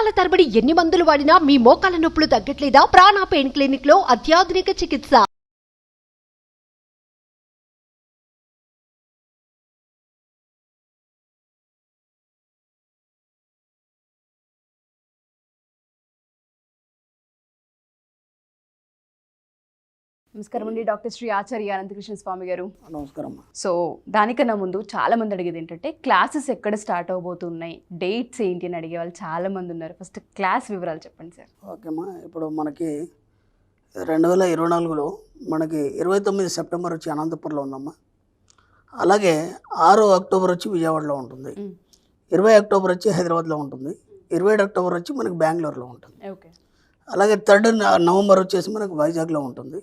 సంవత్సరాల తరబడి ఎన్ని మందులు వాడినా మీ మోకాల నొప్పులు తగ్గట్లేదా? ప్రాణ పెయిన్ క్లినిక్ లో అత్యాధునిక చికిత్స. నమస్కారం అండి, డాక్టర్ శ్రీ ఆచార్య అనంతకృష్ణ స్వామి గారు. నమస్కారం. సో దానికన్నా ముందు చాలా మంది అడిగేది ఏంటంటే క్లాసెస్ ఎక్కడ స్టార్ట్ అవబోతున్నాయి, డేట్స్ ఏంటి అని అడిగే వాళ్ళు చాలా మంది ఉన్నారు. ఫస్ట్ క్లాస్ వివరాలు చెప్పండి సార్. ఓకేమ్మా, ఇప్పుడు మనకి 2024లో మనకి 29 సెప్టెంబర్ వచ్చి అనంతపురంలో ఉందమ్మా. అలాగే 6 అక్టోబర్ వచ్చి విజయవాడలో ఉంటుంది, 20 అక్టోబర్ వచ్చి హైదరాబాద్లో ఉంటుంది, 27 అక్టోబర్ వచ్చి మనకి బెంగళూరులో ఉంటుంది. ఓకే. అలాగే 3 నవంబర్ వచ్చేసి మనకు వైజాగ్లో ఉంటుంది,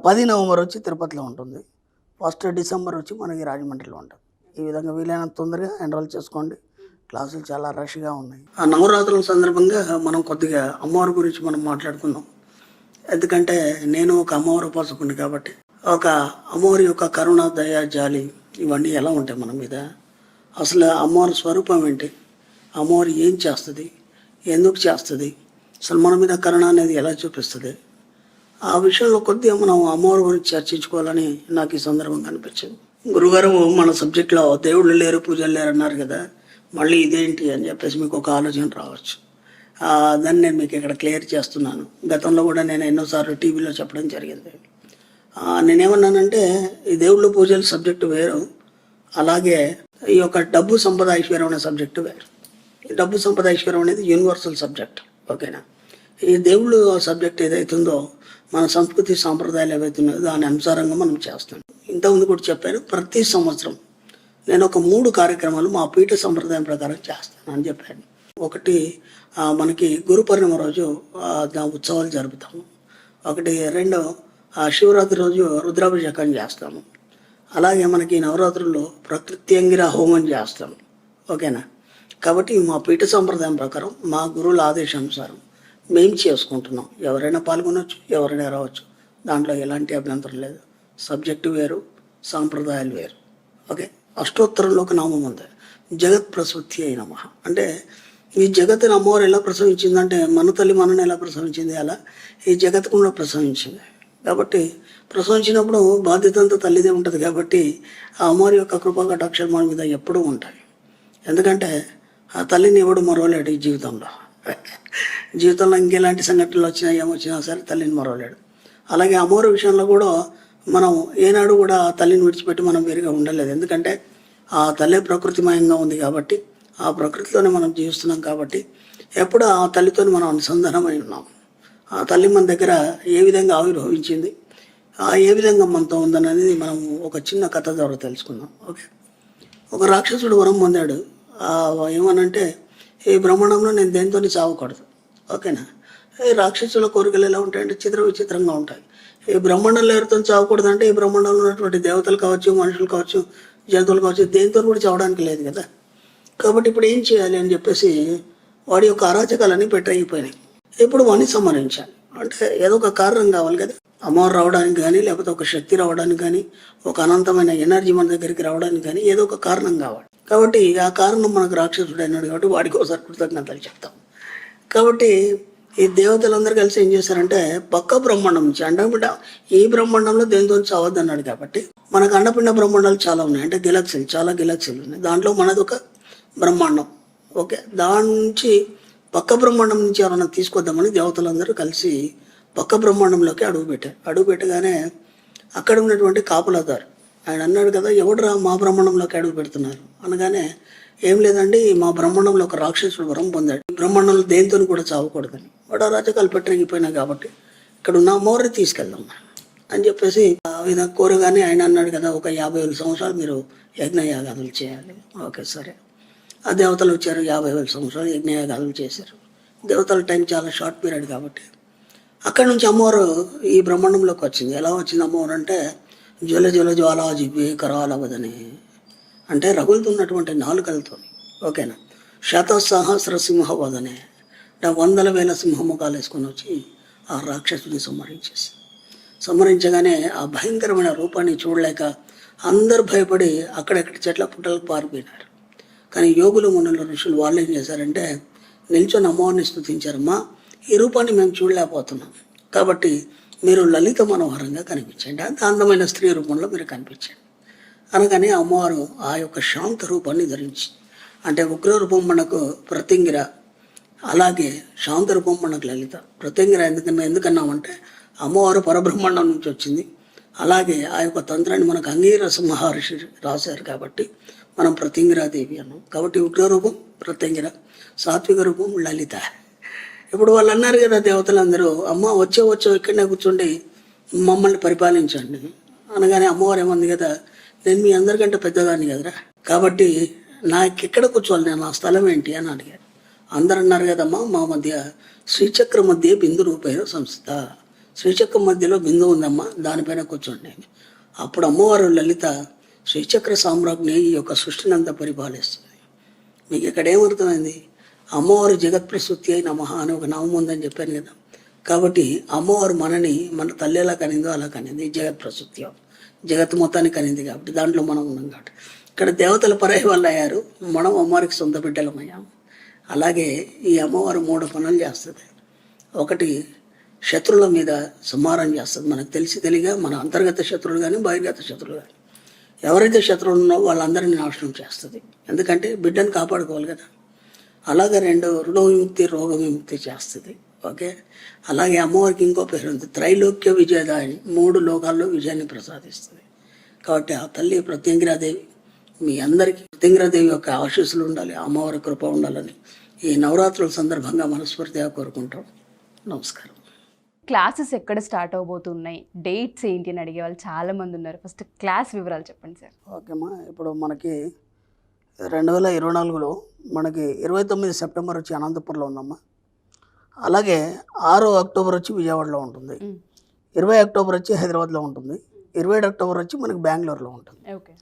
10 నవంబర్ వచ్చి తిరుపతిలో ఉంటుంది, 1 డిసెంబర్ వచ్చి మనకి రాజమండ్రిలో ఉంటుంది. ఈ విధంగా వీలైనంత తొందరగా ఎన్రోల్ చేసుకోండి. క్లాసులు చాలా రష్గా ఉన్నాయి. ఆ నవరాత్రుల సందర్భంగా మనం కొద్దిగా అమ్మవారి గురించి మనం మాట్లాడుకుందాం. ఎందుకంటే నేను ఒక అమ్మవారి ఉపాసకుని కాబట్టి ఒక అమ్మవారి యొక్క కరుణ, దయ, జాలి ఇవన్నీ ఎలా ఉంటాయి మన మీద, అసలు అమ్మవారి స్వరూపం ఏంటి, అమ్మవారు ఏం చేస్తుంది, ఎందుకు చేస్తుంది, అసలు మన మీద కరుణ అనేది ఎలా చూపిస్తుంది, ఆ విషయంలో కొద్దిగా మనం అమ్మవారి గురించి చర్చించుకోవాలని నాకు ఈ సందర్భంగా అనిపించింది. గురుగారు మన సబ్జెక్ట్లో దేవుళ్ళు లేరు, పూజలు లేరు అన్నారు కదా, మళ్ళీ ఇదేంటి అని చెప్పేసి మీకు ఒక ఆలోచన రావచ్చు. దాన్ని నేను మీకు ఇక్కడ క్లియర్ చేస్తున్నాను. గతంలో కూడా నేను ఎన్నోసార్లు టీవీలో చెప్పడం జరిగింది. నేనేమన్నానంటే ఈ దేవుళ్ళు పూజలు సబ్జెక్టు వేరు, అలాగే ఈ యొక్క డబ్బు సంపద ఐశ్వర్యం అనే సబ్జెక్టు వేరు. ఈ డబ్బు సంపద ఐశ్వర్యం అనేది యూనివర్సల్ సబ్జెక్ట్. ఓకేనా? ఈ దేవుళ్ళు సబ్జెక్ట్ ఏదైతుందో మన సంస్కృతి సాంప్రదాయాలు ఏవైతున్నాయో దాని అనుసారంగా మనం చేస్తాం. ఇంతకుముందు కూడా చెప్పాను, ప్రతి సంవత్సరం నేను ఒక 3 కార్యక్రమాలు మా పీఠ సంప్రదాయం ప్రకారం చేస్తాను అని చెప్పాను. ఒకటి మనకి గురు పూర్ణిమ రోజు ఉత్సవాలు జరుపుతాము. ఒకటి 2 శివరాత్రి రోజు రుద్రాభిషేకం చేస్తాము. అలాగే మనకి నవరాత్రుల్లో ప్రకృత్యంగిర హోమం చేస్తాము. ఓకేనా? కాబట్టి మా పీఠ సంప్రదాయం ప్రకారం మా గురువుల ఆదేశానుసారం మేము చేసుకుంటున్నాం. ఎవరైనా పాల్గొనవచ్చు, ఎవరైనా రావచ్చు, దాంట్లో ఎలాంటి అభ్యంతరం లేదు. సబ్జెక్టు వేరు, సాంప్రదాయాలు వేరు. ఓకే. అష్టోత్తరంలో ఒక నామం ఉంది, జగత్ ప్రసూతి అయిన నమః. అంటే ఈ జగత్తుని అమ్మవారు ఎలా ప్రసవించిందంటే మన తల్లి మనని ఎలా ప్రసవించింది అలా ఈ జగత్తు కూడా ప్రసవించింది. కాబట్టి ప్రసవించినప్పుడు బాధ్యత అంతా తల్లిదే ఉంటుంది. కాబట్టి ఆ అమ్మవారి యొక్క కృపా కటాక్షాలు మన మీద ఎప్పుడూ ఉంటాయి. ఎందుకంటే ఆ తల్లిని ఎవడు మరవలేడు ఈ జీవితంలో ఇంకెలాంటి సంఘటనలు వచ్చినా ఏమొచ్చినా సరే తల్లిని మరవలేడు. అలాగే అమ్మవారి విషయంలో కూడా మనం ఏనాడు కూడా ఆ తల్లిని విడిచిపెట్టి మనం వేరుగా ఉండలేదు. ఎందుకంటే ఆ తల్లి ప్రకృతిమయంగా ఉంది కాబట్టి ఆ ప్రకృతిలోనే మనం జీవిస్తున్నాం. కాబట్టి ఎప్పుడు ఆ తల్లితో మనం అనుసంధానమై ఉన్నాం. ఆ తల్లి మన దగ్గర ఏ విధంగా ఆవిర్భవించింది, ఏ విధంగా మనతో ఉందనేది మనం ఒక చిన్న కథ ద్వారా తెలుసుకుందాం. ఓకే. ఒక రాక్షసుడు వరం పొందాడు. ఏమనంటే ఈ బ్రహ్మాండంలో నేను దేనితో చావకూడదు. ఓకేనా? ఈ రాక్షసుల కోరికలు ఎలా ఉంటాయంటే విచిత్రంగా ఉంటాయి. ఈ బ్రహ్మాండంలో ఎవరితో చావకూడదు అంటే ఈ బ్రహ్మాండంలో ఉన్నటువంటి దేవతలు కావచ్చు, మనుషులు కావచ్చు, జంతువులు కావచ్చు, దేనితో కూడా చావడానికి లేదు కదా. కాబట్టి ఇప్పుడు ఏం చేయాలి అని చెప్పేసి వాడి యొక్క అరాచకాలన్నీ పెట్టయిపోయినాయి. ఇప్పుడు వాడిని సంహరించాలి అంటే ఏదో ఒక కారణం కావాలి కదా. అమ్మవారు రావడానికి కానీ, లేకపోతే ఒక శక్తి రావడానికి కానీ, ఒక అనంతమైన ఎనర్జీ మన దగ్గరికి రావడానికి కానీ ఏదో ఒక కారణం కావాలి. కాబట్టి ఆ కారణం మనకు రాక్షసుడు అయినాడు కాబట్టి వాడికి ఒకసారి కృతజ్ఞతలు చెప్తాం. కాబట్టి ఈ దేవతలందరూ కలిసి ఏం చేశారంటే పక్క బ్రహ్మాండం నుంచి అండపిండ ఈ బ్రహ్మాండంలో దేనితో చావద్దు అన్నాడు. కాబట్టి మనకు అండపిండ బ్రహ్మాండాలు చాలా ఉన్నాయి, అంటే చాలా గెలాక్సీలు ఉన్నాయి. దాంట్లో మనది ఒక బ్రహ్మాండం. ఓకే. దాని నుంచి పక్క బ్రహ్మాండం నుంచి ఎవరైనా తీసుకొద్దామని దేవతలందరూ కలిసి పక్క బ్రహ్మాండంలోకి అడుగు పెట్టగానే అక్కడ ఉన్నటువంటి కాపులదారు ఆయన అన్నాడు కదా, ఎవడురా మా బ్రహ్మాండంలోకి అడుగు పెడుతున్నారు అనగానే, ఏం లేదండి మా బ్రహ్మాండంలో ఒక రాక్షసుడు వరం పొందాడు, బ్రహ్మాండంలో దేనితో కూడా చావకూడదని. వాడు రాజకాలు పెట్టిపోయినా కాబట్టి ఇక్కడ ఉన్న అమ్మవారిని తీసుకెళ్దాం అని చెప్పేసి విధంగా కోరగానే ఆయన అన్నాడు కదా, ఒక 50,000 సంవత్సరాలు మీరు యజ్ఞయాగాదులు చేయాలి. ఓకే సరే. ఆ దేవతలు వచ్చారు, 50,000 సంవత్సరాలు యజ్ఞయాగాదులు చేశారు. దేవతల టైం చాలా షార్ట్ పీరియడ్ కాబట్టి అక్కడి నుంచి అమ్మవారు ఈ బ్రహ్మాండంలోకి వచ్చింది. ఎలా వచ్చింది అమ్మవారు అంటే జ్వల జ్వాలా జివ్వే కరాలవదని, అంటే రగులుతున్నటువంటి నాలుకలతో. ఓకేనా? శతసహస్ర సింహవదనే, 100,000 సింహముఖాలు వేసుకొని వచ్చి ఆ రాక్షసుని సంహరించగానే ఆ భయంకరమైన రూపాన్ని చూడలేక అందరు భయపడి అక్కడెక్కడ చెట్ల పుట్టలకు పారిపోయినారు. కానీ యోగులు, మునులు, ఋషులు వాళ్ళు ఏం చేశారంటే నిల్చొని అమ్మవారిని స్తుతించారమ్మా, ఈ రూపాన్ని మేము చూడలేకపోతున్నాం, కాబట్టి మీరు లలిత మనోహరంగా కనిపించండి, అంత అందమైన స్త్రీ రూపంలో మీరు కనిపించండి అనగానే అమ్మవారు ఆ యొక్క శాంత రూపాన్ని ధరించి, అంటే ఉగ్ర రూపం మనకు ప్రత్యంగిర, అలాగే శాంత రూపం మనకు లలిత. ప్రత్యంగిర ఎందుకన్నామంటే అమ్మవారు పరబ్రహ్మాండం నుంచి వచ్చింది, అలాగే ఆ యొక్క తంత్రాన్ని మనకు అంగీరస మహర్షి రాశారు కాబట్టి మనం ప్రత్యంగిరాదేవి అన్నాం. కాబట్టి ఉగ్రరూపం ప్రత్యంగిర, సాత్విక రూపం లలిత. ఇప్పుడు వాళ్ళు అన్నారు కదా దేవతలందరూ, అమ్మ వచ్చే ఇక్కడనే కూర్చోండి మమ్మల్ని పరిపాలించండి అనగానే అమ్మవారు ఏమంది కదా, నేను మీ అందరికంటే పెద్దదాన్ని కదరా, కాబట్టి నాకు ఎక్కడ కూర్చోవాలి, నేను నా స్థలం ఏంటి అని అడిగారు. అందరు అన్నారు కదమ్మా, మా మధ్య శ్రీచక్ర మధ్య బిందు రూపైన సంస్థ, శ్రీచక్రం మధ్యలో బిందు ఉందమ్మా, దానిపైన కూర్చోండి. అప్పుడు అమ్మవారు లలిత శ్రీచక్ర సామ్రాజ్ఞి ఈ యొక్క సృష్టిని అంతా పరిపాలిస్తుంది. మీకు ఇక్కడ ఏమర్థమైంది, అమ్మవారు జగత్ప్రసూతి అయిన మహా అని ఒక నామం ఉందని చెప్పాను కదా, కాబట్టి అమ్మవారు మనని మన తల్లి ఎలా కనిందో అలా కనింది, జగత్ప్రసూతి జగత్ మొత్తాన్ని కనింది, కాబట్టి దాంట్లో మనం ఉన్నాం. కాబట్టి ఇక్కడ దేవతల పరాయి వాళ్ళు అయ్యారు, మనం అమ్మవారికి సొంత బిడ్డలమయ్యాము. అలాగే ఈ అమ్మవారు 3 పనులు చేస్తుంది. ఒకటి, శత్రువుల మీద సంహారం చేస్తుంది. మనకు తెలియగా మన అంతర్గత శత్రువులు కానీ బహిర్గత శత్రువులు కానీ ఎవరైతే శత్రువులు ఉన్నారో వాళ్ళందరినీ నాశనం చేస్తుంది, ఎందుకంటే బిడ్డను కాపాడుకోవాలి కదా. అలాగే 2, రుణ విముక్తి, రోగ విముక్తి చేస్తుంది. ఓకే, అలాగే అమ్మవారికి ఇంకో పేరు ఉంది, త్రైలోక్య విజయదాయిని, 3 లోకాల్లో విజయాన్ని ప్రసాదిస్తుంది. కాబట్టి ఆ తల్లి ప్రత్యంగిరాదేవి, మీ అందరికీ ప్రత్యంగిరాదేవి యొక్క ఆశీస్సులు ఉండాలి, అమ్మవారి కృప ఉండాలని ఈ నవరాత్రుల సందర్భంగా మనస్ఫూర్తిగా కోరుకుంటాం. నమస్కారం. క్లాసెస్ ఎక్కడ స్టార్ట్ అవబోతున్నాయి, డేట్స్ ఏంటి అని అడిగే వాళ్ళు చాలామంది ఉన్నారు. ఫస్ట్ క్లాస్ వివరాలు చెప్పండి సార్. ఓకేమ్మా, ఇప్పుడు మనకి 2024లో మనకి 29 సెప్టెంబర్ వచ్చి అనంతపురంలో ఉందమ్మా, అలాగే 6 అక్టోబర్ వచ్చి విజయవాడలో ఉంటుంది, 20 అక్టోబర్ వచ్చి హైదరాబాద్లో ఉంటుంది, 27 అక్టోబర్ వచ్చి మనకి బెంగళూరులో ఉంటుంది, ఓకే.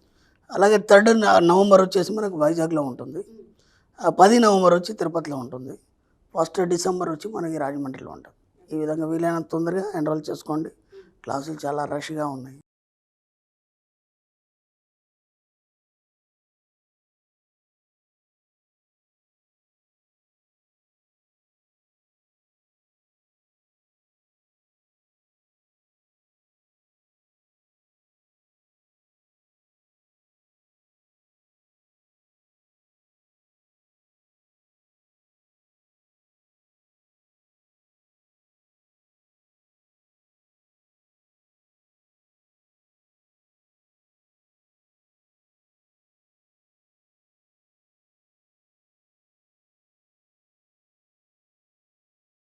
అలాగే 3 నవంబర్ వచ్చేసి మనకు వైజాగ్లో ఉంటుంది, 10 నవంబర్ వచ్చి తిరుపతిలో ఉంటుంది, 1 డిసెంబర్ వచ్చి మనకి రాజమండ్రిలో ఉంటుంది. ఈ విధంగా వీలైనంత తొందరగా ఎన్రోల్ చేసుకోండి, క్లాసులు చాలా రష్గా ఉన్నాయి.